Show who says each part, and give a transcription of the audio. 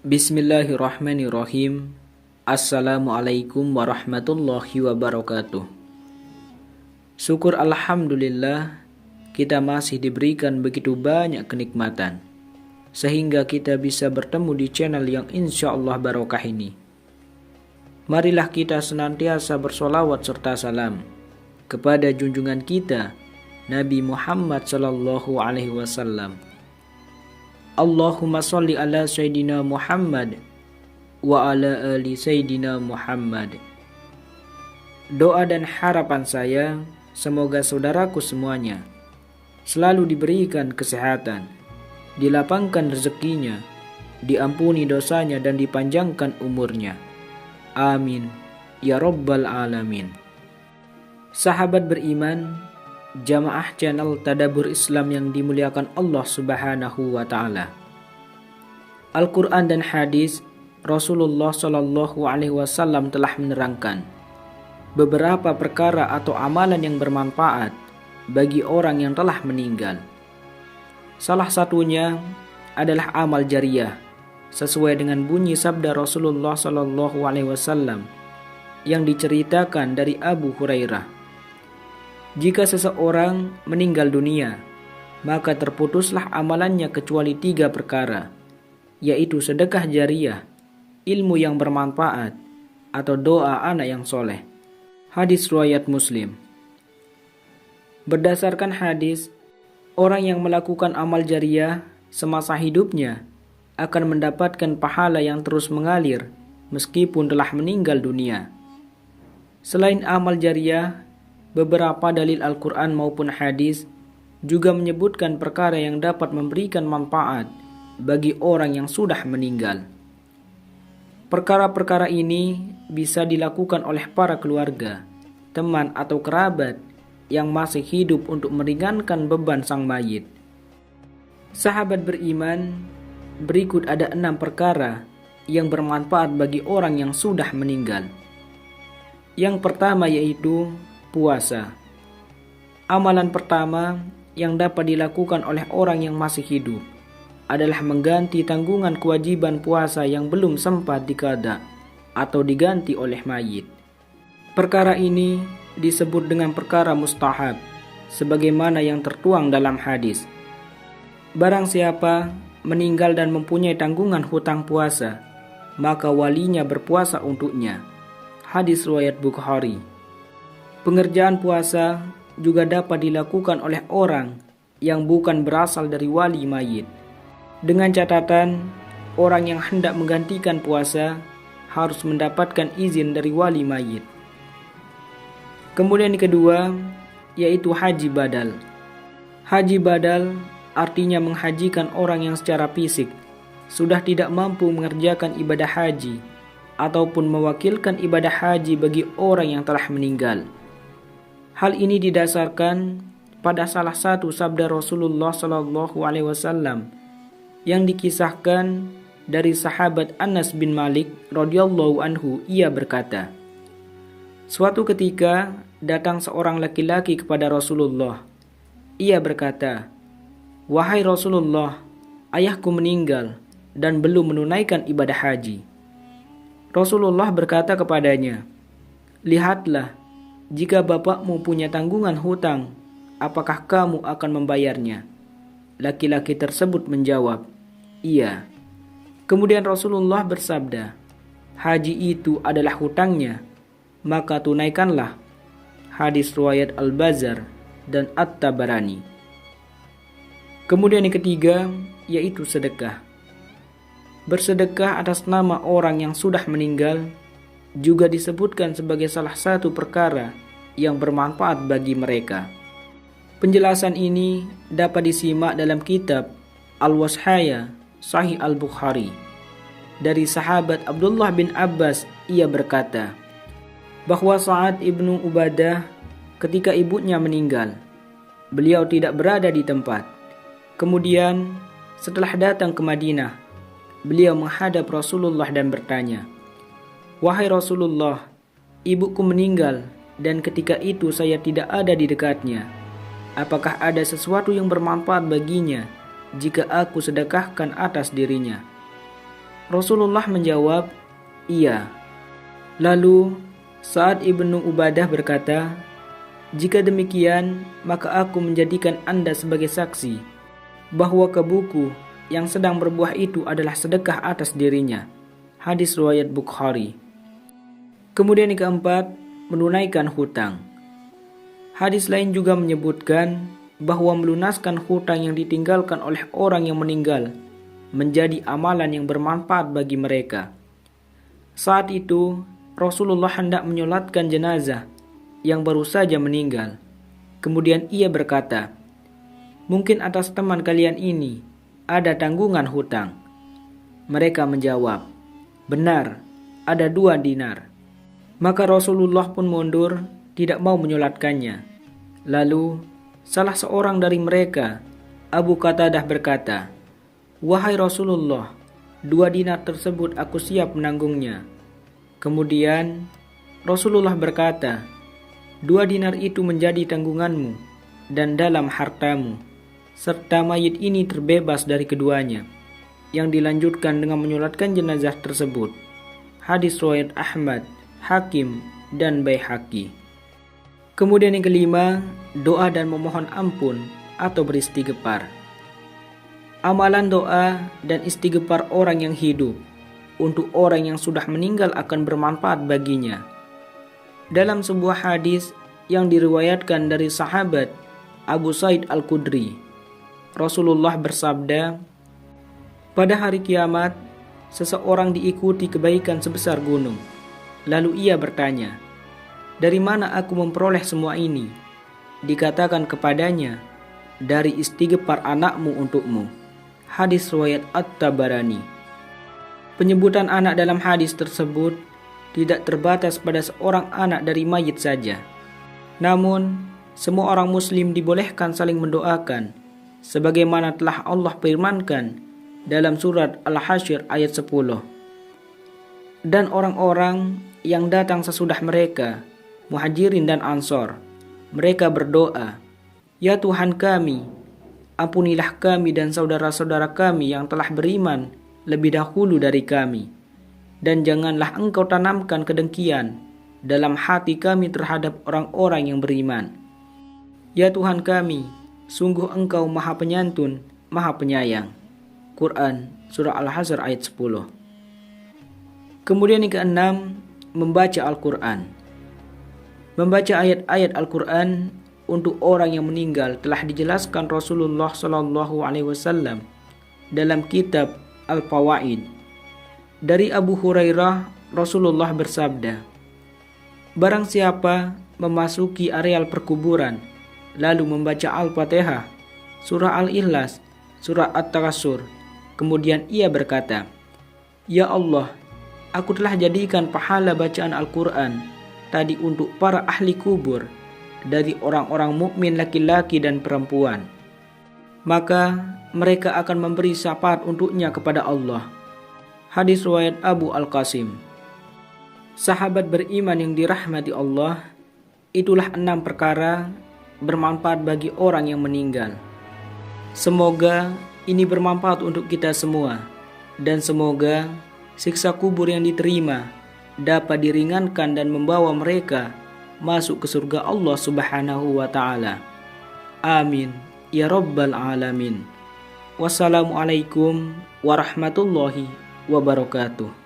Speaker 1: Bismillahirrahmanirrahim. Assalamualaikum warahmatullahi wabarakatuh. Syukur alhamdulillah kita masih diberikan begitu banyak kenikmatan sehingga kita bisa bertemu di channel yang insya Allah barokah ini. Marilah kita senantiasa bersolawat serta salam kepada junjungan kita Nabi Muhammad sallallahu alaihi wasallam. Allahumma sholli ala Sayyidina Muhammad wa ala ali Sayyidina Muhammad. Doa dan harapan saya, semoga saudaraku semuanya selalu diberikan kesehatan, dilapangkan rezekinya, diampuni dosanya dan dipanjangkan umurnya. Amin ya rabbal alamin. Sahabat beriman, jamaah channel Tadabbur Islam yang dimuliakan Allah Subhanahu wa taala. Al-Qur'an dan hadis Rasulullah Shallallahu alaihi wasallam telah menerangkan beberapa perkara atau amalan yang bermanfaat bagi orang yang telah meninggal. Salah satunya adalah amal jariyah, sesuai dengan bunyi sabda Rasulullah Shallallahu alaihi wasallam yang diceritakan dari Abu Hurairah. Jika seseorang meninggal dunia, maka terputuslah amalannya kecuali 3 perkara, yaitu sedekah jariyah, ilmu yang bermanfaat, atau doa anak yang soleh. Hadis riwayat Muslim. Berdasarkan hadis, orang yang melakukan amal jariyah semasa hidupnya akan mendapatkan pahala yang terus mengalir meskipun telah meninggal dunia. Selain amal jariyah, beberapa dalil Al-Quran maupun hadis juga menyebutkan perkara yang dapat memberikan manfaat bagi orang yang sudah meninggal. Perkara-perkara ini bisa dilakukan oleh para keluarga, teman atau kerabat yang masih hidup untuk meringankan beban sang mayit. Sahabat beriman, berikut ada 6 perkara yang bermanfaat bagi orang yang sudah meninggal. Yang pertama yaitu puasa. Amalan pertama yang dapat dilakukan oleh orang yang masih hidup adalah mengganti tanggungan kewajiban puasa yang belum sempat diqada atau diganti oleh mayit. Perkara ini disebut dengan perkara mustahab, sebagaimana yang tertuang dalam hadis. Barang siapa meninggal dan mempunyai tanggungan hutang puasa, maka walinya berpuasa untuknya. Hadis riwayat Bukhari. Pengerjaan puasa juga dapat dilakukan oleh orang yang bukan berasal dari wali mayit. Dengan catatan, orang yang hendak menggantikan puasa harus mendapatkan izin dari wali mayit. Kemudian yang kedua, yaitu haji badal. Haji badal artinya menghajikan orang yang secara fisik sudah tidak mampu mengerjakan ibadah haji ataupun mewakilkan ibadah haji bagi orang yang telah meninggal. Hal ini didasarkan pada salah satu sabda Rasulullah Shallallahu alaihi wasallam yang dikisahkan dari sahabat Anas bin Malik radhiyallahu anhu. Ia berkata, suatu ketika datang seorang laki-laki kepada Rasulullah. Ia berkata, "Wahai Rasulullah, ayahku meninggal dan belum menunaikan ibadah haji." Rasulullah berkata kepadanya, "Lihatlah, jika bapakmu punya tanggungan hutang, apakah kamu akan membayarnya?" Laki-laki tersebut menjawab, "Iya." Kemudian Rasulullah bersabda, "Haji itu adalah hutangnya, maka tunaikanlah." Hadis riwayat Al-Bazzar dan At-Tabarani. Kemudian yang ketiga, yaitu sedekah. Bersedekah atas nama orang yang sudah meninggal juga disebutkan sebagai salah satu perkara yang bermanfaat bagi mereka. Penjelasan ini dapat disimak dalam kitab Al-Washaya Sahih Al-Bukhari. Dari sahabat Abdullah bin Abbas, ia berkata bahwa Sa'ad ibnu Ubadah ketika ibunya meninggal, beliau tidak berada di tempat. Kemudian setelah datang ke Madinah, beliau menghadap Rasulullah dan bertanya, "Wahai Rasulullah, ibuku meninggal dan ketika itu saya tidak ada di dekatnya. Apakah ada sesuatu yang bermanfaat baginya jika aku sedekahkan atas dirinya?" Rasulullah menjawab, "Iya." Lalu Sa'ad ibnu Ubadah berkata, "Jika demikian, maka aku menjadikan Anda sebagai saksi bahwa kebuku yang sedang berbuah itu adalah sedekah atas dirinya." Hadis riwayat Bukhari. Kemudian yang keempat, menunaikan hutang. Hadis lain juga menyebutkan bahwa melunaskan hutang yang ditinggalkan oleh orang yang meninggal menjadi amalan yang bermanfaat bagi mereka. Saat itu, Rasulullah hendak menyolatkan jenazah yang baru saja meninggal. Kemudian ia berkata, "Mungkin atas teman kalian ini ada tanggungan hutang." Mereka menjawab, "Benar, ada 2 dinar." Maka Rasulullah pun mundur, tidak mau menyolatkannya. Lalu salah seorang dari mereka, Abu Qatadah, berkata, "Wahai Rasulullah, 2 dinar tersebut aku siap menanggungnya." Kemudian Rasulullah berkata, "2 dinar itu menjadi tanggunganmu dan dalam hartamu, serta mayit ini terbebas dari keduanya." Yang dilanjutkan dengan menyolatkan jenazah tersebut. Hadis riwayat Ahmad, Hakim, dan Baihaqi. Kemudian yang kelima, doa dan memohon ampun atau beristighfar. Amalan doa dan istighfar orang yang hidup untuk orang yang sudah meninggal akan bermanfaat baginya. Dalam sebuah hadis yang diriwayatkan dari sahabat Abu Sa'id Al-Khudri, Rasulullah bersabda, "Pada hari kiamat, seseorang diikuti kebaikan sebesar gunung. Lalu ia bertanya, 'Dari mana aku memperoleh semua ini?' Dikatakan kepadanya, 'Dari istighfar anakmu untukmu.'" Hadis riwayat At-Tabarani. Penyebutan anak dalam hadis tersebut tidak terbatas pada seorang anak dari mayit saja. Namun, semua orang muslim dibolehkan saling mendoakan, sebagaimana telah Allah firmankan dalam surat Al-Hasyr ayat 10. "Dan orang-orang yang datang sesudah mereka, Muhajirin dan Ansor, mereka berdoa, 'Ya Tuhan kami, ampunilah kami dan saudara-saudara kami yang telah beriman lebih dahulu dari kami, dan janganlah Engkau tanamkan kedengkian dalam hati kami terhadap orang-orang yang beriman. Ya Tuhan kami, sungguh Engkau Maha Penyantun, Maha Penyayang.'" Quran Surah Al-Hasyr ayat 10. Kemudian yang keenam, membaca Al-Quran. Membaca ayat-ayat Al-Quran untuk orang yang meninggal telah dijelaskan Rasulullah SAW dalam kitab Al-Fawaid. Dari Abu Hurairah, Rasulullah bersabda, "Barang siapa memasuki areal perkuburan lalu membaca Al-Fatihah, surah Al-Ikhlas, surah At-Takasur, kemudian ia berkata, 'Ya Allah, aku telah jadikan pahala bacaan Al-Quran tadi untuk para ahli kubur dari orang-orang mukmin laki-laki dan perempuan,' maka mereka akan memberi syafaat untuknya kepada Allah." Hadis riwayat Abu Al-Qasim. Sahabat beriman yang dirahmati Allah, itulah 6 perkara bermanfaat bagi orang yang meninggal. Semoga ini bermanfaat untuk kita semua, dan semoga siksa kubur yang diterima dapat diringankan dan membawa mereka masuk ke surga Allah Subhanahu wa Ta'ala. Amin ya Rabbal Alamin. Wassalamualaikum warahmatullahi wabarakatuh.